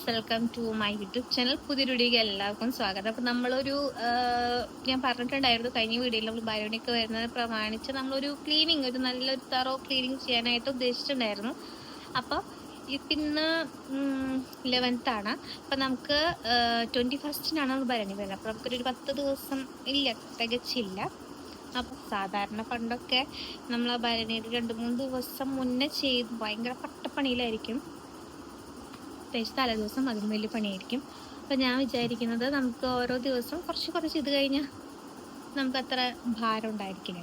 Welcome to my YouTube channel. പുതിയൊരു വീഡിയോയ്ക്ക് എല്ലാവർക്കും സ്വാഗതം. അപ്പം നമ്മളൊരു ഞാൻ പറഞ്ഞിട്ടുണ്ടായിരുന്നു കഴിഞ്ഞ വീഡിയോയിൽ നമ്മൾ ബയോണിക്ക് വരുന്നത് പ്രമാണിച്ച് നമ്മളൊരു ക്ലീനിങ്, ഒരു നല്ലൊരു തറോ ക്ലീനിങ് ചെയ്യാനായിട്ട് ഉദ്ദേശിച്ചിട്ടുണ്ടായിരുന്നു. അപ്പോൾ ഇന്ന് 11th ആണ്. അപ്പം നമുക്ക് 21st നമ്മൾ ഭരണി വരുന്നത്. അപ്പോൾ നമുക്കൊരു 10 ദിവസം ഇല്ല, തികച്ചില്ല. അപ്പം സാധാരണ പണ്ടൊക്കെ നമ്മൾ ആ ഭരണിയുടെ 2-3 ദിവസം മുന്നേ ചെയ്ത് ഭയങ്കര പട്ടപ്പണിയിലായിരിക്കും. തലേ ദിവസം അതിന് വലിയ പണിയായിരിക്കും. അപ്പം ഞാൻ വിചാരിക്കുന്നത് നമുക്ക് ഓരോ ദിവസം കുറച്ച് ഇത് കഴിഞ്ഞാൽ നമുക്ക് അത്ര ഭാരം ഉണ്ടായിരിക്കില്ല.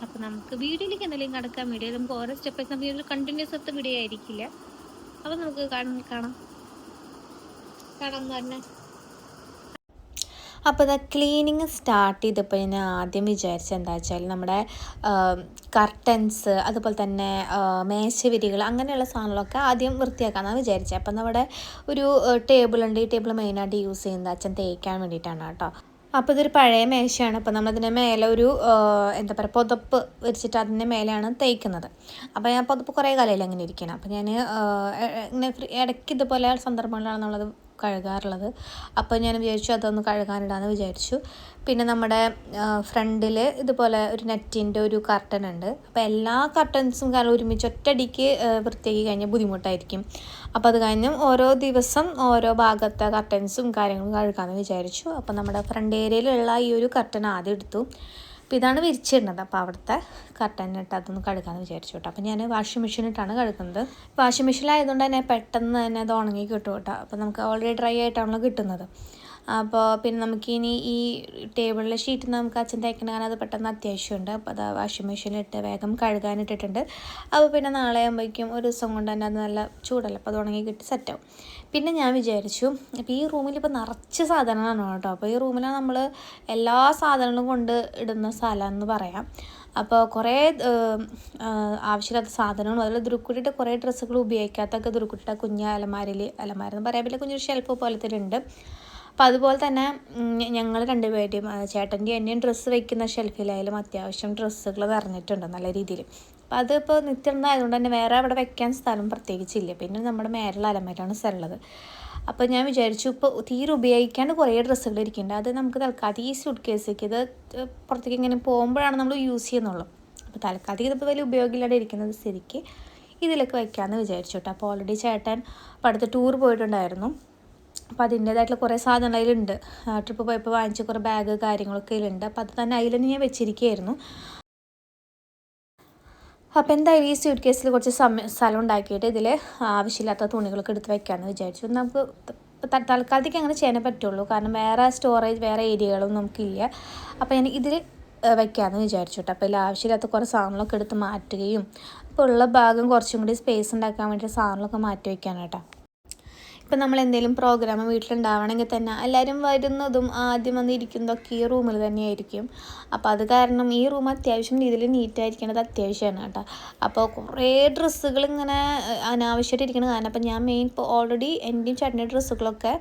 അപ്പം നമുക്ക് വീഡിയോയിലേക്ക് എന്തെങ്കിലും കിടക്കാൻ വീഡിയോ നമുക്ക് ഓരോ സ്റ്റെപ്പ് നമുക്ക് കണ്ടിന്യൂസ് വീഡിയോ ആയിരിക്കില്ല. അപ്പം നമുക്ക് കാണാം എന്ന് പറഞ്ഞാൽ. അപ്പോൾ ഇത് ക്ലീനിങ് സ്റ്റാർട്ട് ചെയ്തപ്പോൾ ഞാൻ ആദ്യം വിചാരിച്ചത് എന്താ വെച്ചാൽ നമ്മുടെ കർട്ടൻസ്, അതുപോലെ തന്നെ മേശവിരികൾ, അങ്ങനെയുള്ള സാധനങ്ങളൊക്കെ ആദ്യം വൃത്തിയാക്കാമെന്നാണ് വിചാരിച്ചത്. അപ്പം നമ്മുടെ ഒരു ടേബിളുണ്ട്. ഈ ടേബിൾ മെയിനായിട്ട് യൂസ് ചെയ്യുന്നത് അച്ഛൻ തേക്കാൻ വേണ്ടിയിട്ടാണ് കേട്ടോ. അപ്പോൾ ഇതൊരു പഴയ മേശയാണ്. അപ്പോൾ നമ്മളതിൻ്റെ മേലെ ഒരു എന്താ പറയുക, പുതപ്പ് വിരിച്ചിട്ട് അതിൻ്റെ മേലെയാണ് തേക്കുന്നത്. അപ്പോൾ ഞാൻ പുതപ്പ് കുറേ കാലമായില്ല അങ്ങനെ ഇരിക്കണം. അപ്പോൾ ഞാൻ ഇങ്ങനെ ഇടയ്ക്ക് ഇതുപോലെ സന്ദർഭങ്ങളിലാണ് നമ്മളത് കഴുകാറുള്ളത്. അപ്പോൾ ഞാൻ വിചാരിച്ചു അതൊന്ന് കഴുകാനിടാമെന്ന് വിചാരിച്ചു. പിന്നെ നമ്മുടെ ഫ്രണ്ടിൽ ഇതുപോലെ ഒരു നെറ്റിൻ്റെ ഒരു കർട്ടൻ ഉണ്ട്. അപ്പോൾ എല്ലാ കർട്ടൻസും കാരണം ഒരുമിച്ച് ഒറ്റയടിക്ക് വൃത്തിയാക്കി കഴിഞ്ഞാൽ ബുദ്ധിമുട്ടായിരിക്കും. അപ്പോൾ അത് കഴിഞ്ഞും ഓരോ ദിവസം ഓരോ ഭാഗത്തെ കർട്ടൻസും കാര്യങ്ങളും കഴുകാമെന്ന് വിചാരിച്ചു. അപ്പോൾ നമ്മുടെ ഫ്രണ്ട് ഏരിയയിലുള്ള ഈ ഒരു കർട്ടൻ ആദ്യം എടുത്തു. അപ്പോൾ ഇതാണ് വിരിച്ചിടുന്നത്. അപ്പോൾ അവിടുത്തെ കർട്ടനിട്ട് അതൊന്ന് കഴുകാമെന്ന് വിചാരിച്ചു കേട്ടോ. അപ്പോൾ ഞാൻ വാഷിംഗ് മെഷീനിട്ടാണ് കഴുകുന്നത്. വാഷിംഗ് മെഷീനിലായതുകൊണ്ട് തന്നെ പെട്ടെന്ന് തന്നെ അത് ഉണങ്ങി കിട്ടും കേട്ടോ. അപ്പോൾ നമുക്ക് ഓൾറെഡി ഡ്രൈ ആയിട്ടാണല്ലോ കിട്ടുന്നത്. അപ്പോൾ പിന്നെ നമുക്കിനി ഈ ടേബിളിലെ ഷീറ്റ് നമുക്ക് അച്ഛൻ തേക്കണം, കാരണം അത് പെട്ടെന്ന് അത്യാവശ്യമുണ്ട്. അപ്പോൾ അത് വാഷിംഗ് മെഷീനിലിട്ട് വേഗം കഴുകാനിട്ടിട്ടുണ്ട്. അപ്പോൾ പിന്നെ നാളെ ആകുമ്പോഴേക്കും ഒരു ദിവസം കൊണ്ട് തന്നെ അത് നല്ല ചൂടല്ല, അപ്പോൾ അത് ഉണങ്ങി കിട്ടി സെറ്റാവും. പിന്നെ ഞാൻ വിചാരിച്ചു, അപ്പോൾ ഈ റൂമിൽ ഇപ്പോൾ നിറച്ച് സാധനങ്ങളാണ് കേട്ടോ. അപ്പോൾ ഈ റൂമിലാണ് നമ്മൾ എല്ലാ സാധനങ്ങളും കൊണ്ട് ഇടുന്ന സ്ഥലമെന്ന് പറയാം. അപ്പോൾ കുറേ ആവശ്യമില്ലാത്ത സാധനങ്ങളും, അതിൽ ദുരുക്കുട്ടിയുടെ കുറേ ഡ്രസ്സുകൾ ഉപയോഗിക്കാത്തൊക്കെ ദുരുക്കുട്ടിയുടെ കുഞ്ഞ് അലമാരെന്ന് പറയാൻ പറ്റില്ല, കുഞ്ഞൊരു ഷെൽഫ് പോലത്തെ ഉണ്ട്. അപ്പോൾ അതുപോലെ തന്നെ ഞങ്ങൾ രണ്ടുപേരുടെയും ചേട്ടൻ്റെയും എന്നെയും ഡ്രസ്സ് വയ്ക്കുന്ന ഷെൽഫിലായാലും അത്യാവശ്യം ഡ്രസ്സുകൾ നിറഞ്ഞിട്ടുണ്ട് നല്ല രീതിയിൽ. അപ്പോൾ അതിപ്പോൾ നിത്യമായതുകൊണ്ട് തന്നെ വേറെ അവിടെ വെക്കാൻ സ്ഥലം പ്രത്യേകിച്ചില്ല. പിന്നെ നമ്മുടെ മേലുള്ള അലമാരയാണ് സ്ഥലമുള്ളത്. അപ്പോൾ ഞാൻ വിചാരിച്ചു ഇപ്പോൾ തീരെ ഉപയോഗിക്കാണ്ട് കുറേ ഡ്രസ്സുകൾ ഇരിക്കുന്നുണ്ട്. അത് നമുക്ക് തൽക്കാലം ഈ സ്യൂട്ട് കേസിലേക്ക് ഇത് പുറത്തേക്ക് ഇങ്ങനെ പോകുമ്പോഴാണ് നമ്മൾ യൂസ് ചെയ്യുന്നുള്ളൂ. അപ്പോൾ തൽക്കാലം ഇതിപ്പോൾ വലിയ ഉപയോഗമില്ലാതെ ഇരിക്കുന്നത് സ്ഥിതിക്ക് ഇതിലൊക്കെ വയ്ക്കാമെന്ന് വിചാരിച്ചു കേട്ടോ. അപ്പോൾ ഓൾറെഡി ചേട്ടൻ ഇപ്പോൾ അടുത്ത് ടൂർ പോയിട്ടുണ്ടായിരുന്നു. അപ്പോൾ അതിൻ്റേതായിട്ടുള്ള കുറേ സാധനങ്ങൾ അതിലുണ്ട്. ട്രിപ്പ് പോയപ്പോൾ വാങ്ങിച്ച കുറേ ബാഗ് കാര്യങ്ങളൊക്കെ അതിലുണ്ട്. അപ്പോൾ അത് തന്നെ അതിൽ തന്നെ ഞാൻ വെച്ചിരിക്കുകയായിരുന്നു. അപ്പോൾ എന്തായാലും ഈ സ്യൂട്ട് കേസിൽ കുറച്ച് സ്ഥലം ഉണ്ടാക്കിയിട്ട് ഇതിൽ ആവശ്യമില്ലാത്ത തുണികളൊക്കെ എടുത്ത് വയ്ക്കാമെന്ന് വിചാരിച്ചു. നമുക്ക് തൽക്കാലത്തേക്ക് അങ്ങനെ ചെയ്യാനേ പറ്റുള്ളൂ, കാരണം വേറെ സ്റ്റോറേജ് വേറെ ഏരിയകളൊന്നും നമുക്കില്ല. അപ്പോൾ ഞാൻ ഇതിൽ വയ്ക്കാമെന്ന് വിചാരിച്ചു കേട്ടോ. അപ്പോൾ ഇതിൽ ആവശ്യമില്ലാത്ത കുറേ സാധനങ്ങളൊക്കെ എടുത്ത് മാറ്റുകയും അപ്പോൾ ഉള്ള ഭാഗം കുറച്ചും കൂടി സ്പേസ് ഉണ്ടാക്കാൻ വേണ്ടി സാധനങ്ങളൊക്കെ മാറ്റി വയ്ക്കാനാണ് കേട്ടോ. ഇപ്പം നമ്മൾ എന്തെങ്കിലും പ്രോഗ്രാം വീട്ടിലുണ്ടാവണമെങ്കിൽ തന്നെ എല്ലാവരും വരുന്നതും ആദ്യം വന്നിരിക്കുന്നതൊക്കെ ഈ റൂമിൽ തന്നെയായിരിക്കും. അപ്പോൾ അത് കാരണം ഈ റൂം അത്യാവശ്യം രീതിയിൽ നീറ്റായിരിക്കേണ്ടത് അത്യാവശ്യമാണ് കേട്ടോ. അപ്പോൾ കുറേ ഡ്രസ്സുകൾ ഇങ്ങനെ അനാവശ്യമായിട്ട് ഇരിക്കണം. കാരണം അപ്പോൾ ഞാൻ ഇപ്പോൾ ഓൾറെഡി എൻ്റെയും ചേട്ടൻ്റെ ഡ്രസ്സുകളൊക്കെ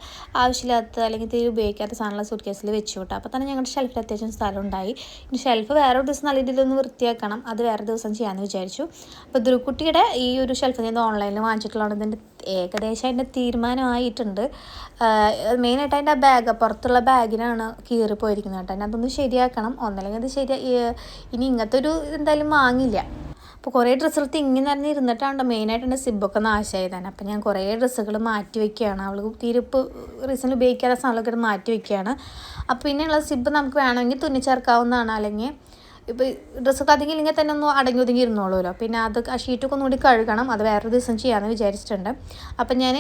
ആവശ്യമില്ലാത്ത അല്ലെങ്കിൽ തീരെ ഉപയോഗിക്കാത്ത സാധനങ്ങൾ സൂട്ട് കേസിൽ വെച്ചു കേട്ടോ. അപ്പോൾ തന്നെ ഞങ്ങളുടെ ഷെൽഫിൽ അത്യാവശ്യം സ്ഥലം ഉണ്ടായി. ഇനി ഷെൽഫ് വേറെ ഒരു ദിവസം നല്ല രീതിയിലൊന്ന് വൃത്തിയാക്കണം, അത് വേറെ ദിവസം ചെയ്യാമെന്ന് വിചാരിച്ചു. അപ്പോൾ ദുരുക്കുട്ടിയുടെ ഈ ഒരു ഷെൽഫ് ഞാൻ ഓൺലൈനിൽ വാങ്ങിച്ചിട്ടുള്ളതാണ്. ഇതിൻ്റെ ഏകദേശം അതിൻ്റെ തീരുമാനമായിട്ടുണ്ട്. മെയിനായിട്ട് അതിൻ്റെ ആ ബാഗ്, പുറത്തുള്ള ബാഗിനാണ് കീറിപ്പോയിരിക്കുന്നത് കേട്ടോ. അതൊന്ന് ശരിയാക്കണം. ഒന്നല്ലെങ്കിൽ അത് ഇനി ഇങ്ങനത്തെ ഒരു എന്തായാലും വാങ്ങില്ല. അപ്പോൾ കുറേ ഡ്രസ്സുകൾ തിങ്ങി നിറഞ്ഞിരുന്നിട്ടാണ് മെയിനായിട്ട് എൻ്റെ സിബൊക്കെ നാശമായി തന്നെ. അപ്പോൾ ഞാൻ കുറേ ഡ്രസ്സുകൾ മാറ്റി വയ്ക്കുകയാണ്. അവൾക്ക് തീരിപ്പ് റീസണിൽ ഉപയോഗിക്കാത്ത സാധനങ്ങളൊക്കെ മാറ്റി വയ്ക്കുകയാണ്. അപ്പോൾ പിന്നെയുള്ള സിബ് നമുക്ക് വേണമെങ്കിൽ തുന്നിച്ചേർക്കാവുന്നതാണ്, അല്ലെങ്കിൽ ഇപ്പോൾ ഡ്രസ്സൊക്കെ അധികം ഇല്ലെങ്കിൽ തന്നെ ഒന്ന് അടങ്ങി ഒതുങ്ങി ഇരുന്നോളൂല്ലോ. പിന്നെ അത് ആ ഷീറ്റൊക്കെ ഒന്നുകൂടി കഴുകണം, അത് വേറൊരു ദിവസം ചെയ്യാമെന്ന് വിചാരിച്ചിട്ടുണ്ട്. അപ്പം ഞാൻ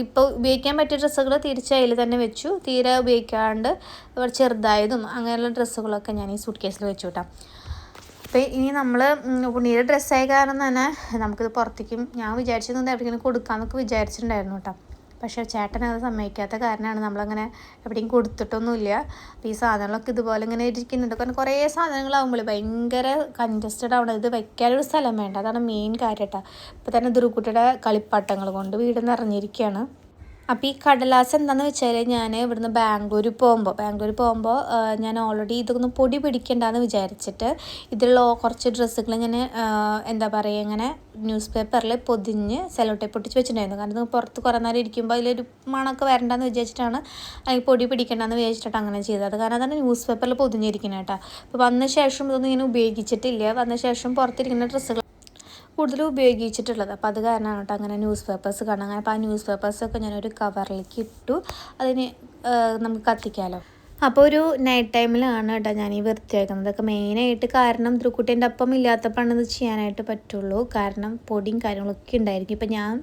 ഇപ്പോൾ ഉപയോഗിക്കാൻ പറ്റിയ ഡ്രസ്സുകൾ തിരിച്ച് അതിൽ തന്നെ വെച്ചു. തീരെ ഉപയോഗിക്കാണ്ട് ചെറുതായതും അങ്ങനെയുള്ള ഡ്രസ്സുകളൊക്കെ ഞാൻ ഈ സൂട്ട് കേസിൽ വെച്ചു കേട്ടോ. അപ്പോൾ ഇനി നമ്മൾ ഉണ്ണിയുടെ ഡ്രസ്സായ കാരണം തന്നെ നമുക്കിത് പുറത്തേക്കും ഞാൻ വിചാരിച്ചിരുന്നത് എവിടെയെങ്കിലും കൊടുക്കാമെന്നൊക്കെ വിചാരിച്ചിട്ടുണ്ടായിരുന്നു കേട്ടോ. പക്ഷേ ചേട്ടൻ അത് സമ്മതിക്കാത്ത കാരണമാണ് നമ്മളങ്ങനെ എവിടെയും കൊടുത്തിട്ടൊന്നുമില്ല. അപ്പോൾ ഈ സാധനങ്ങളൊക്കെ ഇതുപോലെ ഇങ്ങനെ ഇരിക്കുന്നുണ്ട്. കാരണം കുറേ സാധനങ്ങളാകുമ്പോൾ ഭയങ്കര കൺജസ്റ്റഡ് ആവണം. ഇത് വയ്ക്കാനൊരു സ്ഥലം വേണ്ട, അതാണ് മെയിൻ കാര്യം കേട്ടോ. ഇപ്പോൾ തന്നെ ദുരുക്കുട്ടിയുടെ കളിപ്പാട്ടങ്ങൾ കൊണ്ട് വീട് നിറഞ്ഞിരിക്കുകയാണ്. അപ്പോൾ ഈ കടലാസ് എന്താണെന്ന് വെച്ചാൽ ഞാൻ ഇവിടുന്ന് ബാംഗ്ലൂർ പോകുമ്പോൾ ഞാൻ ഓൾറെഡി ഇതൊന്നും പൊടി പിടിക്കണ്ടെന്ന് വിചാരിച്ചിട്ട് ഇതിലുള്ള കുറച്ച് ഡ്രസ്സുകൾ ഞാൻ എന്താ പറയുക ഇങ്ങനെ ന്യൂസ് പേപ്പറിൽ പൊതിഞ്ഞ് സെല്ലോ ടേപ്പ് പൊട്ടിച്ച് വെച്ചിട്ടുണ്ടായിരുന്നു. കാരണം ഇത് പുറത്ത് കുറേ നേരം ഇരിക്കുമ്പോൾ അതിലൊരു മണമൊക്കെ വരണ്ടെന്ന് വിചാരിച്ചിട്ടാണ് അതിൽ പൊടി പിടിക്കണ്ടെന്ന് വിചാരിച്ചിട്ടാണ് അങ്ങനെ ചെയ്തത്. കാരണം അതാണ് ന്യൂസ് പേപ്പറിൽ പൊതിഞ്ഞിരിക്കുന്നത് കേട്ടോ. അപ്പോൾ വന്ന ശേഷം ഇതൊന്നും ഇങ്ങനെ ഉപയോഗിച്ചിട്ടില്ല. വന്ന ശേഷം പുറത്തിരിക്കുന്ന ഡ്രസ്സുകൾ കൂടുതലും ഉപയോഗിച്ചിട്ടുള്ളത്. അപ്പോൾ അത് കാരണമാണ് കേട്ടോ അങ്ങനെ ന്യൂസ് പേപ്പേഴ്സ് കാണാം. അങ്ങനെ അപ്പോൾ ആ ന്യൂസ് പേപ്പേഴ്സൊക്കെ ഞാനൊരു കവറിലേക്ക് ഇട്ടു. അതിന് നമുക്ക് കത്തിക്കാമല്ലോ. അപ്പോൾ ഒരു നൈറ്റ് ടൈമിലാണ് കേട്ടോ ഞാൻ ഈ വൃത്തിയാക്കുന്നത്. അതൊക്കെ മെയിനായിട്ട് കാരണം ധ്രുക്കുട്ടീൻ്റെ അപ്പം ഇല്ലാത്തപ്പോഴാണ് ഇത് ചെയ്യാനായിട്ട് പറ്റുള്ളൂ. കാരണം പൊടിയും കാര്യങ്ങളൊക്കെ ഉണ്ടായിരിക്കും. ഇപ്പം ഞാൻ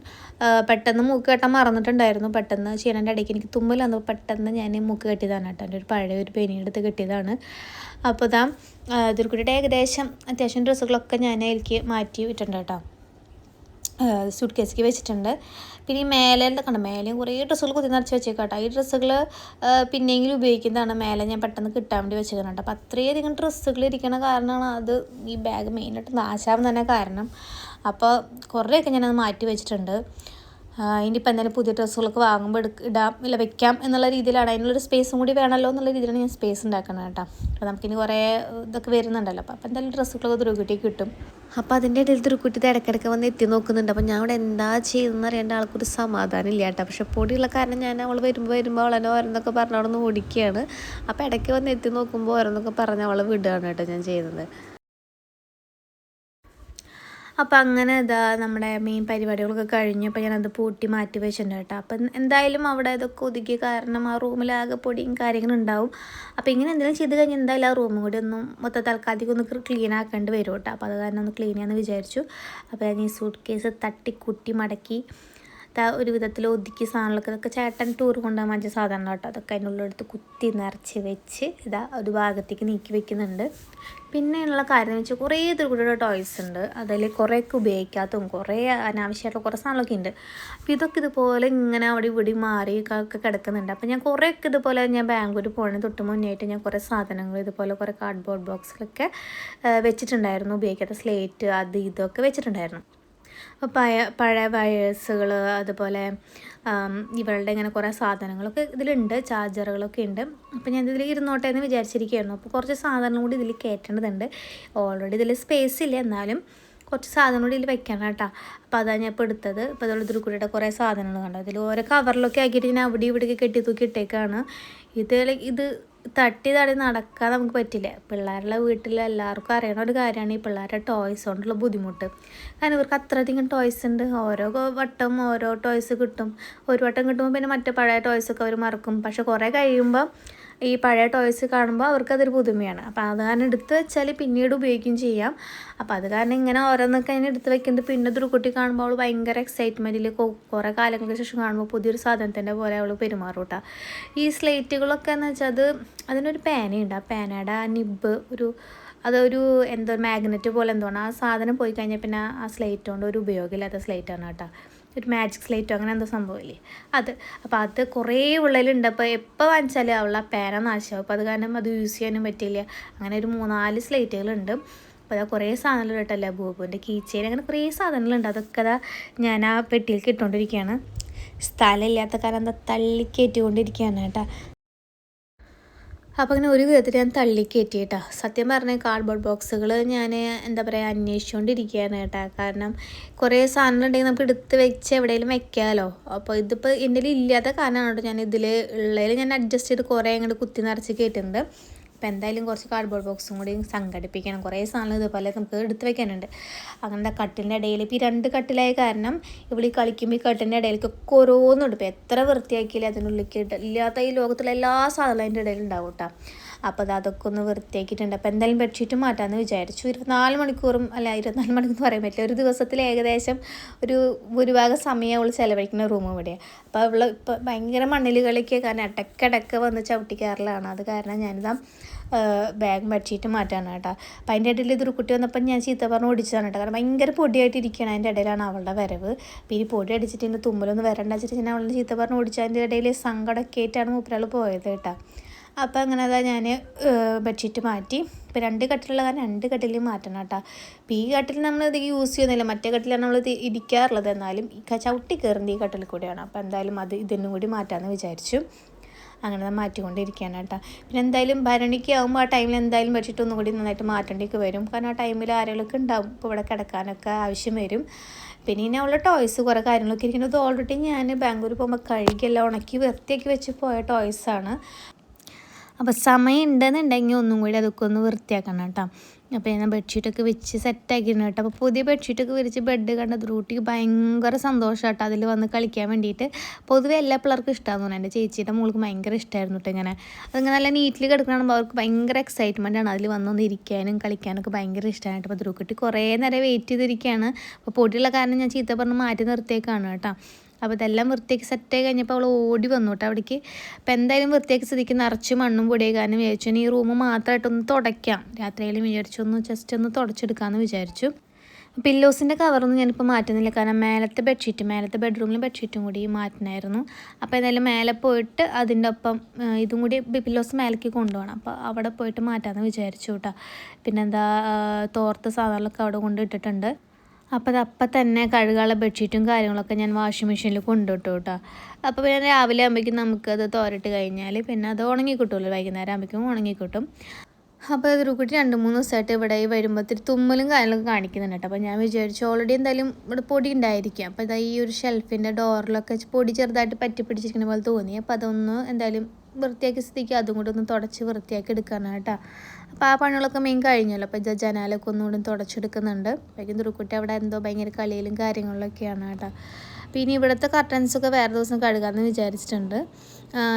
പെട്ടെന്ന് മൂക്ക് കെട്ടാൻ മറന്നിട്ടുണ്ടായിരുന്നു. പെട്ടെന്ന് ചെയ്യണതിൻ്റെ ഇടയ്ക്ക് എനിക്ക് തുമ്മലാന്ന് പെട്ടെന്ന് ഞാൻ മൂക്ക് കെട്ടിയതാണ് കേട്ടോ. എൻ്റെ ഒരു പഴയ ഒരു പെനിയെടുത്ത് കെട്ടിയതാണ്. അപ്പോൾ ഇതാ ധ്രുക്കുട്ടിയുടെ ഏകദേശം അത്യാവശ്യം ഡ്രസ്സുകളൊക്കെ ഞാൻ അതിലേക്ക് മാറ്റി വിട്ടിട്ടുണ്ട് കേട്ടോ. സൂട്ട് കേസിലേക്ക് വെച്ചിട്ടുണ്ട്. പിന്നെ ഈ മേലെ കണ്ടോ, മേലെയും കുറേ ഡ്രസ്സുകൾ കുത്തി നിറച്ച് വെച്ചേക്കാട്ടോ. ഈ ഡ്രസ്സുകൾ പിന്നെയെങ്കിലും ഉപയോഗിക്കുന്നതാണ്. മേലെ ഞാൻ പെട്ടെന്ന് കിട്ടാൻ വേണ്ടി വെച്ചേക്കുന്നുണ്ട്. അപ്പോൾ അത്രയധികം ഡ്രസ്സുകൾ ഇരിക്കണ കാരണമാണ് അത് ഈ ബാഗ് മെയിനായിട്ട് നാശാവാൻ തന്നെ കാരണം. അപ്പോൾ കുറേയൊക്കെ ഞാനത് മാറ്റി വെച്ചിട്ടുണ്ട്. ഇനിയിപ്പോൾ എന്തായാലും പുതിയ ഡ്രസ്സുകളൊക്കെ വാങ്ങുമ്പോൾ ഇടാം ഇല്ല വെക്കാം എന്നുള്ള രീതിയിലാണ്. അതിനുള്ളൊരു സ്പേസും കൂടി വേണമല്ലോ എന്നുള്ള രീതിയിലാണ് ഞാൻ സ്പേസ് ഉണ്ടാക്കണം കേട്ടോ. അപ്പോൾ നമുക്കിനി കുറേ ഇതൊക്കെ വരുന്നുണ്ടല്ലോ. അപ്പോൾ എന്തായാലും ഡ്രസ്സുകളൊക്കെ ധ്രുക്കുട്ടി കിട്ടും. അപ്പോൾ അതിൻ്റെ ഇടയിൽ ധ്രുക്കുട്ടി ഇടയ്ക്കിടയ്ക്ക് വന്ന് എത്തി നോക്കുന്നുണ്ട്. അപ്പോൾ ഞാൻ ഇവിടെ എന്താ ചെയ്യുന്നതെന്ന് അറിയേണ്ട ആൾക്കൊരു സമാധാനം ഇല്ല കേട്ടോ. പക്ഷേ പൊടിയുള്ള കാരണം ഞാൻ അവൾ വരുമ്പോൾ അവളെന്നെ ഓരോന്നൊക്കെ പറഞ്ഞ് അവിടെ നിന്ന് ഓടിക്കുകയാണ്. അപ്പോൾ ഇടയ്ക്ക് വന്ന് എത്തി നോക്കുമ്പോൾ ഓരോന്നൊക്കെ പറഞ്ഞ് അവളെ വിടുകയാണ് കേട്ടോ ഞാൻ ചെയ്യുന്നത്. അപ്പോൾ അങ്ങനെ ഇതാ നമ്മുടെ മെയിൻ പരിപാടികളൊക്കെ കഴിഞ്ഞു. അപ്പോൾ ഞാനത് പൂട്ടി മാറ്റി വെച്ചിട്ടുണ്ട് കേട്ടോ. അപ്പം എന്തായാലും അവിടെ ഇതൊക്കെ ഒതുക്കിയ കാരണം ആ റൂമിലാകെ പൊടിയും കാര്യങ്ങളും ഉണ്ടാവും. അപ്പോൾ ഇങ്ങനെ എന്തെങ്കിലും ചെയ്ത് കഴിഞ്ഞാൽ എന്തായാലും ആ റൂമും കൂടി ഒന്ന് തൽക്കാലത്തേക്ക് ഒന്ന് ക്ലീൻ ആക്കേണ്ടി വരും കേട്ടോ. അപ്പോൾ അത് കാരണം ഒന്ന് ക്ലീൻ ചെയ്യാമെന്ന് വിചാരിച്ചു. അപ്പോൾ ഞാൻ ഈ സൂട്ട് കേസ് തട്ടിക്കുട്ടി മടക്കി ഒരു വിധത്തിൽ ഒതുക്കി സാധനങ്ങളൊക്കെ ഇതൊക്കെ ചേട്ടൻ ടൂർ കൊണ്ടുപോകാൻ വാങ്ങിച്ച സാധനം കേട്ടോ. അതൊക്കെ അതിനുള്ളിലെടുത്ത് കുത്തി നിറച്ച് വെച്ച് ഇതാ ഒരു ഭാഗത്തേക്ക് നീക്കി വെക്കുന്നുണ്ട്. പിന്നെയുള്ള കാര്യം എന്ന് വെച്ചാൽ കുറേ ധ്രുക്കുട്ടിയുടെ ടോയ്സ് ഉണ്ട്. അതിൽ കുറേയൊക്കെ ഉപയോഗിക്കാത്തതും കുറേ അനാവശ്യമായിട്ടുള്ള കുറേ സാധനങ്ങളൊക്കെ ഉണ്ട്. അപ്പോൾ ഇതൊക്കെ ഇതുപോലെ ഇങ്ങനെ അവിടെ ഇവിടെ മാറി ഒക്കെ കിടക്കുന്നുണ്ട്. അപ്പോൾ ഞാൻ കുറേയൊക്കെ ഇതുപോലെ ഞാൻ ബാംഗ്ലൂർ പോകുന്നതിന് തൊട്ട് മുന്നേയായിട്ട് ഞാൻ കുറേ സാധനങ്ങൾ ഇതുപോലെ കുറേ കാർഡ്ബോർഡ് ബോക്സിലൊക്കെ വെച്ചിട്ടുണ്ടായിരുന്നു. ഉപയോഗിക്കാത്ത സ്ലേറ്റ് അത് ഇതൊക്കെ വെച്ചിട്ടുണ്ടായിരുന്നു. അപ്പോൾ പഴയ വയേഴ്സുകൾ അതുപോലെ ഇവളുടെ ഇങ്ങനെ കുറേ സാധനങ്ങളൊക്കെ ഇതിലുണ്ട്. ചാർജറുകളൊക്കെ ഉണ്ട്. അപ്പോൾ ഞാൻ ഇതിൽ ഇരുന്നോട്ടെ എന്ന് വിചാരിച്ചിരിക്കുകയായിരുന്നു. അപ്പോൾ കുറച്ച് സാധനങ്ങൾ കൂടി ഇതിൽ കയറ്റേണ്ടതുണ്ട്. ഓൾറെഡി ഇതിൽ സ്പേസ് ഇല്ല, എന്നാലും കുറച്ച് സാധനം കൂടി ഇതിൽ വെക്കണം കേട്ടോ. അപ്പോൾ അതാണ് ഞാൻ ഇപ്പോൾ എടുത്തത്. ഇപ്പോൾ അതുള്ള ധ്രുക്കുട്ടിയുടെ കുറേ സാധനങ്ങൾ കണ്ടോ. ഇതിൽ ഓരോ കവറിലൊക്കെ ആക്കിയിട്ട് ഞാൻ അവിടെ ഇവിടെയൊക്കെ കെട്ടി തൂക്കി ഇട്ടേക്കാണ്. ഇത് തട്ടി നടക്കാൻ നമുക്ക് പറ്റില്ല. പിള്ളേരുടെ വീട്ടിൽ എല്ലാവർക്കും അറിയണ ഒരു കാര്യമാണ് ഈ പിള്ളേരുടെ ടോയ്സ് കൊണ്ടുള്ള ബുദ്ധിമുട്ട്. കാരണം ഇവർക്ക് അത്രയധികം ടോയ്സ് ഉണ്ട്. ഓരോ വട്ടം ഓരോ ടോയ്സ് കിട്ടും. ഒരു വട്ടം കിട്ടുമ്പോൾ പിന്നെ മറ്റേ പഴയ ടോയ്സൊക്കെ അവർ മറക്കും. പക്ഷെ കുറേ കഴിയുമ്പോൾ ഈ പഴയ ടോയ്സ് കാണുമ്പോൾ അവർക്കതൊരു പുതുമയാണ്. അപ്പോൾ അത് കാരണം എടുത്ത് വെച്ചാൽ പിന്നീട് ഉപയോഗിക്കുകയും ചെയ്യാം. അപ്പോൾ അത് കാരണം ഇങ്ങനെ ഓരോന്നൊക്കെ അതിനെ എടുത്ത് വെക്കുന്നത് പിന്നെ ധ്രുക്കുട്ടി കാണുമ്പോൾ അവൾ ഭയങ്കര എക്സൈറ്റ്മെൻറ്റിൽ കുറേ കാലങ്ങൾക്ക് ശേഷം കാണുമ്പോൾ പുതിയൊരു സാധനത്തിൻ്റെ പോലെ അവൾ പെരുമാറും കേട്ടോ. ഈ സ്ലേറ്റുകളൊക്കെ എന്ന് വെച്ചാൽ അതിനൊരു പേനയുണ്ട്. ആ പേനയുടെ ആ നിബ്ബ് അതൊരു എന്തോ മാഗ്നറ്റ് പോലെ എന്തോ ആണ്. ആ സാധനം പോയി കഴിഞ്ഞാൽ പിന്നെ ആ സ്ലേറ്റ് കൊണ്ട് ഒരു ഉപയോഗമില്ലാത്ത സ്ലേറ്റാണ് കേട്ടോ. ഒരു മാജിക് സ്ലേറ്റോ അങ്ങനെ എന്തോ സംഭവമില്ലേ അത്. അപ്പോൾ അത് കുറേ ഉള്ളിലുണ്ട്. അപ്പോൾ എപ്പോൾ വാങ്ങിച്ചാലും അവളുടെ പേന നാശമാവും. അപ്പോൾ അത് കാരണം അത് യൂസ് ചെയ്യാനും പറ്റില്ല. അങ്ങനെ ഒരു 3-4 സ്ലേറ്റുകളുണ്ട്. അപ്പോൾ അതാ കുറേ സാധനങ്ങൾ കേട്ടല്ലേ ബൂബുവിൻ്റെ കീച്ചെയിൻ അങ്ങനെ കുറേ സാധനങ്ങളുണ്ട്. അതൊക്കെ അതാ ഞാൻ ആ പെട്ടിയിലേക്ക് ഇട്ടുകൊണ്ടിരിക്കുകയാണ്. സ്ഥലമില്ലാത്ത കാരണം എന്താ തള്ളിക്കയറ്റിക്കൊണ്ടിരിക്കുകയാണ് കേട്ടോ. അപ്പോൾ അങ്ങനെ ഒരു വിധത്തിൽ ഞാൻ തള്ളിക്കയറ്റി കേട്ടോ. സത്യം പറഞ്ഞാൽ കാർഡ്ബോർഡ് ബോക്സുകൾ ഞാൻ എന്താ പറയുക അന്വേഷിച്ചുകൊണ്ടിരിക്കുകയാണ് കേട്ടോ. കാരണം കുറേ സാധനങ്ങളുണ്ടെങ്കിൽ നമുക്ക് എടുത്ത് വെച്ച് എവിടെയെങ്കിലും വെക്കാമല്ലോ. അപ്പോൾ ഇതിപ്പോൾ എൻ്റെ ഇല്ലാത്ത കാരണമാണ് കേട്ടോ. ഞാൻ ഇതിൽ ഉള്ളതിൽ ഞാൻ അഡ്ജസ്റ്റ് ചെയ്ത് കുറേ അങ്ങോട്ട് കുത്തി നിറച്ച് കയറ്റുന്നുണ്ട്. അപ്പോൾ എന്തായാലും കുറച്ച് കാർഡ്ബോർഡ് ബോക്സും കൂടി സംഘടിപ്പിക്കണം. കുറേ സാധനങ്ങൾ ഇതുപോലെ നമുക്ക് എടുത്ത് വെക്കാനുണ്ട്. അങ്ങനത്തെ കട്ടിലിൻ്റെ ഇടയിൽ ഇപ്പോൾ ഈ 2 കട്ടിലായ കാരണം ഇവിടെ കളിക്കുമ്പോൾ ഈ കട്ടിലിൻ്റെ ഇടയിലേക്കൊക്കെ ഓരോന്നും ഇപ്പോൾ എത്ര വൃത്തിയാക്കിയില്ല അതിനുള്ളിലേക്ക് ഇല്ലാത്ത ഈ ലോകത്തുള്ള എല്ലാ സാധനവും അതിൻ്റെ ഇടയിൽ ഉണ്ടാവും കേട്ടോ. അപ്പോൾ അതൊക്കെ ഒന്ന് വൃത്തിയാക്കിയിട്ടുണ്ട്. അപ്പോൾ എന്തായാലും ബെഡ്ഷീറ്റ് മാറ്റാമെന്ന് വിചാരിച്ചു. 24 മണിക്കൂറും അല്ല 24 മണിക്കൂർ പറയാൻ പറ്റില്ല. ഒരു ദിവസത്തിൽ ഏകദേശം ഒരു ഭൂരിഭാഗം സമയം അവൾ ചിലവഴിക്കുന്ന റൂം ഇവിടെയാണ്. അപ്പോൾ അവൾ ഇപ്പോൾ ഭയങ്കര മണ്ണിൽ കളിക്കുക കാരണം ഇടയ്ക്കിടയ്ക്ക് വന്ന് ചവിട്ടി കയറലാണ്. അത് കാരണം ഞാനിതാ ബാഗ് ബെഡ്ഷീറ്റ് മാറ്റാണ് കേട്ടോ. അപ്പോൾ അതിൻ്റെ ഇടയിൽ ഇതൊരു കുട്ടി വന്നപ്പോൾ ഞാൻ ചീത്ത പറഞ്ഞ് ഓടിച്ചതാണ് കേട്ടോ. കാരണം ഭയങ്കര പൊടിയായിട്ടിരിക്കുകയാണ്. അതിൻ്റെ ഇടയിലാണ് അവളുടെ വരവ്. അപ്പോൾ ഈ പൊടി അടിച്ചിട്ട് എൻ്റെ തുമ്മലൊന്നും വരണ്ട വെച്ചിട്ട് ഞാൻ അവളുടെ ചീത്ത പറഞ്ഞ് ഓടിച്ചു. അതിൻ്റെ ഇടയിൽ സങ്കടമൊക്കെ ആയിട്ടാണ് മൂപ്പരാൾ പോയത് കേട്ടോ. അപ്പോൾ അങ്ങനെ അതാ ഞാൻ ബെഡ്ഷീറ്റ് മാറ്റി. ഇപ്പോൾ 2 കട്ടിലുള്ള കാരണം 2 കട്ടിൽ മാറ്റണം കേട്ടോ. അപ്പോൾ ഈ കട്ടിൽ നമ്മൾ ഇത് യൂസ് ചെയ്യുന്നില്ല, മറ്റേ കട്ടിലാണ് നമ്മൾ ഇരിക്കാറുള്ളത്. എന്നാലും ഈ ചവിട്ടി കയറുന്നത് ഈ കട്ടിൽ കൂടെയാണ്. അപ്പോൾ എന്തായാലും ഇതിനും കൂടി മാറ്റാമെന്ന് വിചാരിച്ചു. അങ്ങനെ മാറ്റിക്കൊണ്ടിരിക്കുകയാണ് കേട്ടോ. പിന്നെ എന്തായാലും ഭരണിക്ക് ആകുമ്പോൾ ആ ടൈമിൽ എന്തായാലും ബെഡ്ഷീറ്റ് ഒന്നും കൂടി നന്നായിട്ട് മാറ്റേണ്ടിയൊക്കെ വരും. കാരണം ആ ടൈമിൽ ആരെങ്കിലുമൊക്കെ ഉണ്ടാവും, ഇപ്പോൾ ഇവിടെ കിടക്കാനൊക്കെ ആവശ്യം വരും. പിന്നെ ഇനി അവളുടെ ടോയ്സ് കുറേ കാര്യങ്ങളൊക്കെ ഇരിക്കുന്നത് ഓൾറെഡി ഞാൻ ബാംഗ്ലൂർ പോകുമ്പോൾ കഴുകിയെല്ലാം ഉണക്കി വൃത്തിയാക്കി വെച്ച് പോയ ടോയ്സാണ്. അപ്പോൾ സമയം ഉണ്ടെന്നുണ്ടെങ്കിൽ ഒന്നും കൂടി അതൊക്കെ ഒന്ന് വൃത്തിയാക്കണം കേട്ടോ. അപ്പോൾ ഞാൻ ബെഡ്ഷീറ്റൊക്കെ വെച്ച് സെറ്റാക്കിയിരുന്നു കേട്ടോ. അപ്പോൾ പുതിയ ബെഡ്ഷീറ്റൊക്കെ വിരിച്ച് ബെഡ് കണ്ടത് റൂട്ടിക്ക് ഭയങ്കര സന്തോഷം കേട്ടോ, അതിൽ വന്ന് കളിക്കാൻ വേണ്ടിയിട്ട്. പൊതുവെ എല്ലാ പിള്ളേർക്കും ഇഷ്ടമാണെന്ന് പറഞ്ഞു. എൻ്റെ ചേച്ചിയുടെ മോൾക്ക് ഭയങ്കര ഇഷ്ടമായിരുന്നു കേട്ടോ. ഇങ്ങനെ അതിങ്ങനെ നല്ല നീറ്റിൽ കിടക്കണമെങ്കിൽ അവർക്ക് ഭയങ്കര എക്സൈറ്റ്മെൻ്റ് ആണ്. അതിൽ വന്നൊന്ന് ഇരിക്കാനും കളിക്കാനൊക്കെ ഭയങ്കര ഇഷ്ടമായിട്ട്. അപ്പോൾ ധ്രുക്കുട്ടി കുറേ നേരം വെയിറ്റ് ചെയ്തിരിക്കുകയാണ്. അപ്പോൾ പൊടിയുള്ള കാരണം ഞാൻ ചീത്ത പറഞ്ഞ് മാറ്റി നിർത്തിയേക്കാണ് കേട്ടോ. അപ്പോൾ ഇതെല്ലാം വൃത്തിയാക്കി സെറ്റായി കഴിഞ്ഞപ്പോൾ അവൾ ഓടി വന്നു കേട്ടോ അവിടേക്ക്. അപ്പോൾ എന്തായാലും വൃത്തിയാക്കി സ്ഥിതിക്ക് നിറച്ച് മണ്ണും പൊടിയായി കാരണം വിചാരിച്ചു ഈ റൂം മാത്രമായിട്ടൊന്ന് തുടയ്ക്കാം, രാത്രിയിലും വിചാരിച്ചു ജസ്റ്റ് ഒന്ന് തുടച്ചെടുക്കാമെന്ന് വിചാരിച്ചു. പില്ലോസിൻ്റെ കവറൊന്നും ഞാനിപ്പോൾ മാറ്റുന്നില്ല, കാരണം മേലത്തെ ബെഡ്റൂമിലെ ബെഡ്ഷീറ്റും കൂടി മാറ്റണമായിരുന്നു. അപ്പോൾ എന്തായാലും മേലെ പോയിട്ട് അതിൻ്റെ ഒപ്പം ഇതും കൂടി പില്ലോസ് മേലേക്ക് കൊണ്ടുപോകണം. അപ്പോൾ അവിടെ പോയിട്ട് മാറ്റാമെന്ന് വിചാരിച്ചു കേട്ടോ. പിന്നെന്താ തോർത്ത സാധനങ്ങളൊക്കെ അവിടെ കൊണ്ടിട്ടിട്ടുണ്ട്. അപ്പോൾ അതപ്പം തന്നെ കഴുകാനുള്ള ബെഡ്ഷീറ്റും കാര്യങ്ങളൊക്കെ ഞാൻ വാഷിംഗ് മെഷീനിൽ കൊണ്ടിട്ടു കേട്ടോ. അപ്പോൾ പിന്നെ രാവിലെ ആകുമ്പോഴേക്കും നമുക്കത് തോരിട്ട് കഴിഞ്ഞാൽ പിന്നെ അത് ഉണങ്ങി കിട്ടുമല്ലോ, വൈകുന്നേരം ആകുമ്പോഴേക്കും ഉണങ്ങി കിട്ടും. അപ്പോൾ ധ്രുക്കുട്ടി 2-3 ദിവസമായിട്ട് ഇവിടെ വരുമ്പോൾ ഇത്തിരി തുമ്മലും കാര്യങ്ങളൊക്കെ കാണിക്കുന്നുണ്ട് കേട്ടോ. അപ്പോൾ ഞാൻ വിചാരിച്ചു ഓൾറെഡി എന്തായാലും ഇവിടെ പൊടി ഉണ്ടായിരിക്കും. അപ്പോൾ ഇതാ ഈ ഒരു ഷെൽഫിൻ്റെ ഡോറിലൊക്കെ പൊടി ചെറുതായിട്ട് പറ്റി പിടിച്ചിരിക്കുന്ന പോലെ തോന്നി. അപ്പോൾ അതൊന്ന് എന്തായാലും വൃത്തിയാക്കി സ്ഥിതിക്ക് അതും കൂടെ ഒന്ന് തുടച്ച് വൃത്തിയാക്കി എടുക്കാനാണ് കേട്ടോ. അപ്പോൾ ആ പണികളൊക്കെ മെയിൻ കഴിഞ്ഞല്ലോ. അപ്പോൾ ജനാലൊക്കെ ഒന്നുകൂടി തുടച്ചെടുക്കുന്നുണ്ട്. അപ്പോഴേക്കും ധ്രുക്കുട്ടി അവിടെ എന്തോ ഭയങ്കര കളിയിലും കാര്യങ്ങളിലൊക്കെയാണ് കേട്ടോ. പിന്നെ ഇവിടുത്തെ കർട്ടൻസൊക്കെ വേറെ ദിവസം കഴുകാമെന്ന് വിചാരിച്ചിട്ടുണ്ട്.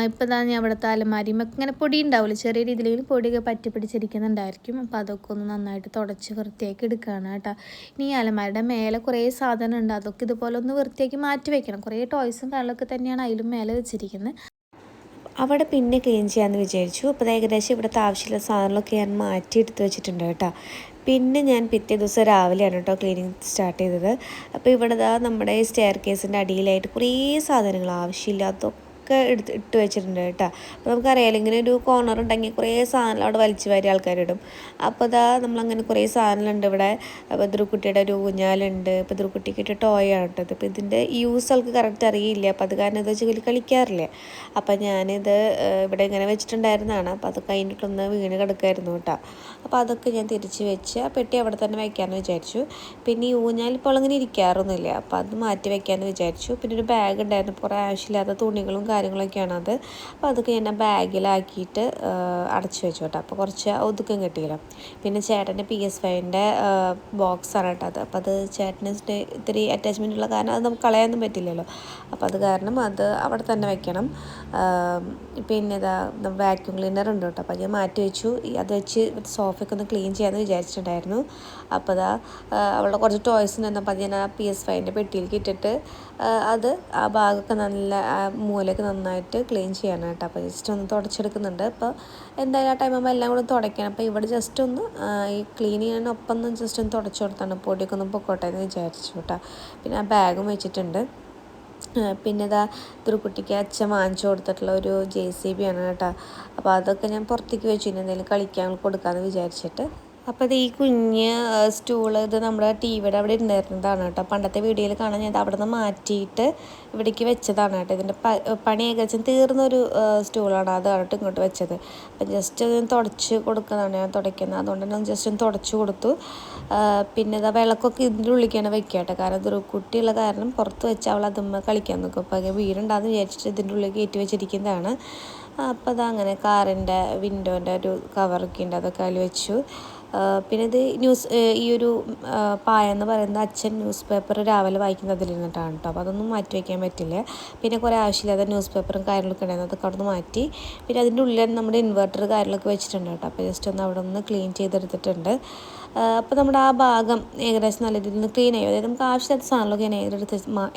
ഇപ്പോൾ ഞാൻ അവിടുത്തെ അലമാരിയുമൊക്കെ ഇങ്ങനെ പൊടി ഉണ്ടാവില്ല, ചെറിയ രീതിയിൽ പൊടിയൊക്കെ പറ്റി പിടിച്ചിരിക്കുന്നുണ്ടായിരിക്കും. അപ്പോൾ അതൊക്കെ ഒന്ന് നന്നായിട്ട് തുടച്ച് വൃത്തിയാക്കി എടുക്കുകയാണ് കേട്ടോ. ഇനി ഈ അലമാരിയുടെ മേലെ കുറേ സാധനം ഉണ്ട്, അതൊക്കെ ഇതുപോലെ ഒന്ന് വൃത്തിയാക്കി മാറ്റി വയ്ക്കണം. കുറേ ടോയ്സും കാര്യങ്ങളൊക്കെ തന്നെയാണ് അതിലും മേലെ വെച്ചിരിക്കുന്നത്. അവിടെ പിന്നെ ക്ലീൻ ചെയ്യാമെന്ന് വിചാരിച്ചു. അപ്പോൾ ഏകദേശം ഇവിടുത്തെ ആവശ്യമുള്ള സാധനങ്ങളൊക്കെ ഞാൻ മാറ്റി എടുത്ത് വെച്ചിട്ടുണ്ട് കേട്ടോ. പിന്നെ ഞാൻ പിറ്റേ ദിവസം രാവിലെയാണ് കേട്ടോ ക്ലീനിങ് സ്റ്റാർട്ട് ചെയ്തത്. അപ്പോൾ ഇവിടെ നമ്മുടെ സ്റ്റെയർ കേസിൻ്റെ അടിയിലായിട്ട് കുറേ സാധനങ്ങൾ ആവശ്യമില്ലാത്ത ഇട്ട് വെച്ചിട്ടുണ്ട് കേട്ടോ. അപ്പോൾ നമുക്കറിയാലോ ഇങ്ങനെ ഒരു കോർണർ ഉണ്ടെങ്കിൽ കുറേ സാധനങ്ങൾ അവിടെ വലിച്ചു വാരി ആൾക്കാരിടും. അപ്പോൾ നമ്മളങ്ങനെ കുറേ സാധനങ്ങളുണ്ട് ഇവിടെ. അപ്പോൾ ധ്രുക്കുട്ടിയുടെ ഒരു ഊഞ്ഞാലുണ്ട്. ഇപ്പോൾ ധ്രുക്കുട്ടിക്ക് ഇട്ട് ടോയാണ് കേട്ടത്. അപ്പോൾ ഇതിൻ്റെ യൂസ് ആൾക്ക് കറക്റ്റ് അറിയില്ല. അപ്പോൾ അത് കാരണം ഇത് വെച്ച് കളിക്കാറില്ല. അപ്പോൾ ഞാനിത് ഇവിടെ ഇങ്ങനെ വെച്ചിട്ടുണ്ടായിരുന്നതാണ്. അപ്പോൾ അത് കഴിഞ്ഞിട്ടൊന്ന് വീണ് കിടക്കായിരുന്നു കേട്ടോ. അപ്പോൾ അതൊക്കെ ഞാൻ തിരിച്ച് വെച്ച് ആ പെട്ടി അവിടെ തന്നെ വയ്ക്കാമെന്ന് വിചാരിച്ചു. പിന്നെ ഈ ഊഞ്ഞാൽ ഇപ്പോൾ അങ്ങനെ ഇരിക്കാറൊന്നുമില്ല. അപ്പോൾ അത് മാറ്റി വയ്ക്കാമെന്ന് വിചാരിച്ചു. പിന്നെ ഒരു ബാഗ് ഉണ്ടായിരുന്നു, കുറേ ആവശ്യമില്ലാത്ത തുണികളും കാര്യങ്ങളൊക്കെയാണ് അത്. അപ്പോൾ അതൊക്കെ ഞാൻ ആ ബാഗിലാക്കിയിട്ട് അടച്ചു വെച്ചു കേട്ടോ. അപ്പോൾ കുറച്ച് ഒതുക്കം കിട്ടിയില്ല. പിന്നെ ചേട്ടൻ്റെ PS5-ൻ്റെ ബോക്സാണ് കേട്ടോ അത്. അപ്പോൾ അത് ചേട്ടന് ഇത്തിരി അറ്റാച്ച്മെൻ്റ് ഉള്ള കാരണം അത് നമുക്ക് കളയാനൊന്നും പറ്റില്ലല്ലോ. അപ്പോൾ അത് കാരണം അത് അവിടെ തന്നെ വെക്കണം. പിന്നെ വാക്യൂം ക്ലീനർ ഉണ്ട് കേട്ടോ. അപ്പോൾ ഞാൻ മാറ്റി വെച്ചു. അത് വെച്ച് സോഫയൊക്കെ ഒന്ന് ക്ലീൻ ചെയ്യാമെന്ന് വിചാരിച്ചിട്ടുണ്ടായിരുന്നു. അപ്പോൾ അവളുടെ കുറച്ച് ടോയ്സ് നിന്നപ്പോൾ അത് ഞാൻ ആ PS5-ൻ്റെ പെട്ടിയിലേക്ക് ഇട്ടിട്ട് അത് ആ ഭാഗമൊക്കെ നല്ല മൂലയൊക്കെ നന്നായിട്ട് ക്ലീൻ ചെയ്യണം കേട്ടോ. അപ്പോൾ ജസ്റ്റ് ഒന്ന് തുടച്ചെടുക്കുന്നുണ്ട്. അപ്പോൾ എന്തായാലും ആ ടൈം ആകുമ്പോൾ എല്ലാം കൂടെ തുടയ്ക്കണം. അപ്പോൾ ഇവിടെ ജസ്റ്റ് ഒന്ന് ഈ ക്ലീൻ ചെയ്യാനൊപ്പം ഒന്ന് ജസ്റ്റ് ഒന്ന് തുടച്ചു കൊടുത്താണ്, പൊടിയൊക്കെ ഒന്ന് പൊക്കോട്ടെ എന്ന് വിചാരിച്ചു കേട്ടോ. പിന്നെ ആ ബാഗും വെച്ചിട്ടുണ്ട്. പിന്നെ ധ്രുക്കുട്ടിക്ക് അച്ഛൻ വാങ്ങിച്ചു കൊടുത്തിട്ടുള്ള ഒരു JCB ആണ് കേട്ടോ. അപ്പോൾ അതൊക്കെ ഞാൻ പുറത്തേക്ക് വെച്ചു, എന്തെങ്കിലും കളിക്കാൻ കൊടുക്കാമെന്ന് വിചാരിച്ചിട്ട്. അപ്പോൾ ഈ കുഞ്ഞ് സ്റ്റൂള് ഇത് നമ്മുടെ TV-യുടെ അവിടെ ഉണ്ടായിരുന്നതാണ് കേട്ടോ. പണ്ടത്തെ വീഡിയോയിൽ കാണാൻ ഞാൻ അവിടെ നിന്ന് മാറ്റിയിട്ട് ഇവിടേക്ക് വെച്ചതാണ് കേട്ടോ. ഇതിൻ്റെ പണി ഏകദേശം തീർന്നൊരു സ്റ്റൂളാണ്, അതാണ് ഇങ്ങോട്ട് വെച്ചത്. അപ്പം ജസ്റ്റ് ഒന്ന് തുടച്ച് കൊടുക്കുന്നതാണ് ഞാൻ തുടയ്ക്കുന്നത്. അതുകൊണ്ട് തന്നെ ജസ്റ്റ് ഒന്ന് തുടച്ച് കൊടുത്തു. പിന്നെ വിളക്കൊക്കെ ഇതിൻ്റെ ഉള്ളിലേക്കാണ് വെക്കുക കേട്ടോ. കാരണം ഇതൊരു കുട്ടിയുള്ള കാരണം പുറത്ത് വെച്ച് അവൾ അതുമ്മ കളിക്കാൻ നോക്കും. അപ്പോൾ വീടുണ്ടാകുന്ന വിചാരിച്ചിട്ട് ഇതിൻ്റെ ഉള്ളിൽ കയറ്റി വെച്ചിരിക്കുന്നതാണ്. അപ്പോൾ അങ്ങനെ കാറിൻ്റെ വിൻഡോൻ്റെ ഒരു കവറൊക്കെ ഉണ്ട്, അതൊക്കെ അതിൽ വെച്ചു. പിന്നെ ഇത് ഈ ഒരു പായ എന്ന് പറയുന്നത് അച്ഛൻ ന്യൂസ് പേപ്പർ രാവിലെ വായിക്കുന്നത് അതിലിരുന്നിട്ടാണ് കേട്ടോ. അപ്പോൾ അതൊന്നും മാറ്റി വയ്ക്കാൻ പറ്റില്ല. പിന്നെ കുറേ ആവശ്യമില്ലാതെ ന്യൂസ് പേപ്പറും കാര്യങ്ങളൊക്കെ ഉണ്ടായിരുന്നു, അതൊക്കെ അവിടെ നിന്ന് മാറ്റി. പിന്നെ അതിൻ്റെ ഉള്ളിൽ നമ്മുടെ ഇൻവെർട്ടർ കാര്യങ്ങളൊക്കെ വെച്ചിട്ടുണ്ട് കേട്ടോ. അപ്പോൾ ജസ്റ്റ് ഒന്ന് അവിടെ ഒന്ന് ക്ലീൻ ചെയ്തെടുത്തിട്ടുണ്ട്. അപ്പോൾ നമ്മുടെ ആ ഭാഗം ഏകദേശം നല്ല രീതിയിൽ നിന്ന് ക്ലീൻ ആയി. അതായത് നമുക്ക് ആവശ്യമില്ലാത്ത സാധനങ്ങളൊക്കെ ഞാൻ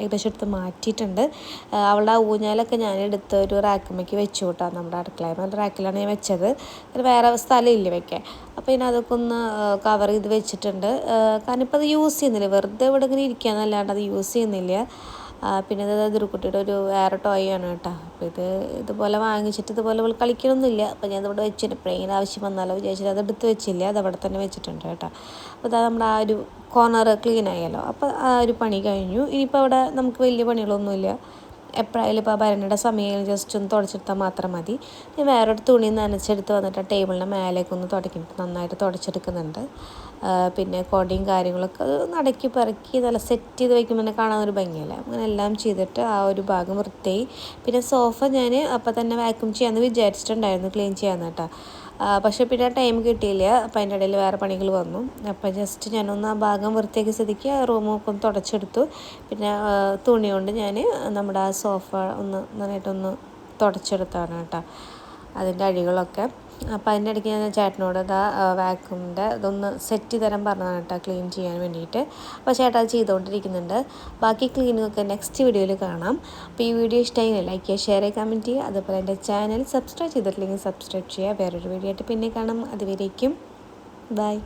ഏകദേശം എടുത്ത് മാറ്റിയിട്ടുണ്ട്. അവളുടെ ആ ഊഞ്ഞാലൊക്കെ ഞാൻ എടുത്ത് ഒരു റാക്കുമ്മയ്ക്ക് വെച്ചു കേട്ടോ. നമ്മുടെ അടുക്കളയിൽ റാക്കിലാണ് ഞാൻ വെച്ചത്, വേറെ സ്ഥലമില്ല വെക്കാൻ. അപ്പോൾ ഇനി അതൊക്കെ ഒന്ന് കവർ ചെയ്ത് വെച്ചിട്ടുണ്ട്. കാരണം ഇപ്പോൾ അത് യൂസ് ചെയ്യുന്നില്ല, വെറുതെ ഇവിടെ ഇങ്ങനെ ഇരിക്കുകയെന്നല്ലാണ്ട് അത് യൂസ് ചെയ്യുന്നില്ല. പിന്നെ ഇത് ദുർക്കുട്ടിയുടെ ഒരു വേറെ ടോയ് ആണ് കേട്ടോ. അപ്പോൾ ഇതുപോലെ വാങ്ങിച്ചിട്ട് ഇതുപോലെ അവൾ കളിക്കണമൊന്നുമില്ല. അപ്പോൾ ഞാൻ ഇവിടെ വെച്ചിട്ട് പ്ലെയിൻ ആവശ്യം വന്നാലോ വിചാരിച്ചിട്ട് അത് എടുത്ത് വെച്ചില്ല, അത് അവിടെ തന്നെ വെച്ചിട്ടുണ്ട് കേട്ടോ. അപ്പോൾ അതാ നമ്മുടെ ആ ഒരു കോർണർ ക്ലീൻ ആയല്ലോ. അപ്പോൾ ആ ഒരു പണി കഴിഞ്ഞു. ഇനിയിപ്പോൾ അവിടെ നമുക്ക് വലിയ പണികളൊന്നുമില്ല. എപ്പോഴായാലും ഇപ്പോൾ ഭരണിയുടെ സമയം ജസ്റ്റ് ഒന്ന് തുടച്ചെടുത്താൽ മാത്രം മതി. ഞാൻ വേറൊരു തുണി നനച്ചെടുത്ത് വന്നിട്ട് ടേബിളിൻ്റെ മേലേക്ക് ഒന്ന് തുടയ്ക്കുന്നുണ്ട്, നന്നായിട്ട് തുടച്ചെടുക്കുന്നുണ്ട്. പിന്നെ കൊടയും കാര്യങ്ങളൊക്കെ അത് നടക്കി പെറുക്കി നല്ല സെറ്റ് ചെയ്ത് വയ്ക്കുമ്പോൾ തന്നെ കാണാനൊരു ഭംഗിയല്ലേ. അങ്ങനെ എല്ലാം ചെയ്തിട്ട് ആ ഒരു ഭാഗം വൃത്തിയായി. പിന്നെ സോഫ ഞാൻ അപ്പം തന്നെ വാക്യൂം ചെയ്യാമെന്ന് വിചാരിച്ചിട്ടുണ്ടായിരുന്നു, ക്ലീൻ ചെയ്യാമെന്ന് കേട്ടോ. പക്ഷേ പിന്നെ ടൈം കിട്ടിയില്ല. അപ്പം അതിൻ്റെ ഇടയിൽ വേറെ പണികൾ വന്നു. അപ്പോൾ ജസ്റ്റ് ഞാനൊന്ന് ആ ഭാഗം വൃത്തിയാക്കി സ്ഥിതിക്ക് ആ റൂമൊക്കെ ഒന്ന് തുടച്ചെടുത്തു. പിന്നെ തുണി കൊണ്ട് ഞാൻ നമ്മുടെ ആ സോഫ ഒന്ന് നന്നായിട്ടൊന്ന് തുടച്ചെടുത്താണ് കേട്ടോ, അതിൻ്റെ അഴികളൊക്കെ. അപ്പോൾ അതിൻ്റെ ഇടയ്ക്ക് ഞാൻ ചേട്ടനോട് അതാ വാക്യൂമിൻ്റെ ഇതൊന്ന് സെറ്റ് ചെയ്ത് തരാൻ പറഞ്ഞതാണ് കേട്ടോ, ക്ലീൻ ചെയ്യാൻ വേണ്ടിയിട്ട്. അപ്പോൾ ചേട്ടാ അത് ചെയ്തുകൊണ്ടിരിക്കുന്നുണ്ട്. ബാക്കി ക്ലീനിങ്ങൊക്കെ നെക്സ്റ്റ് വീഡിയോയിൽ കാണാം. അപ്പോൾ ഈ വീഡിയോ ഇഷ്ടമായി ലൈക്ക് ചെയ്യുക, ഷെയർ ചെയ്യുക, കമൻറ്റ് ചെയ്യുക. അതുപോലെ എൻ്റെ ചാനൽ സബ്സ്ക്രൈബ് ചെയ്തിട്ടില്ലെങ്കിൽ സബ്സ്ക്രൈബ് ചെയ്യുക. വേറൊരു വീഡിയോ ആയിട്ട് പിന്നെ കാണാം. അതുവരേക്കും ബൈ.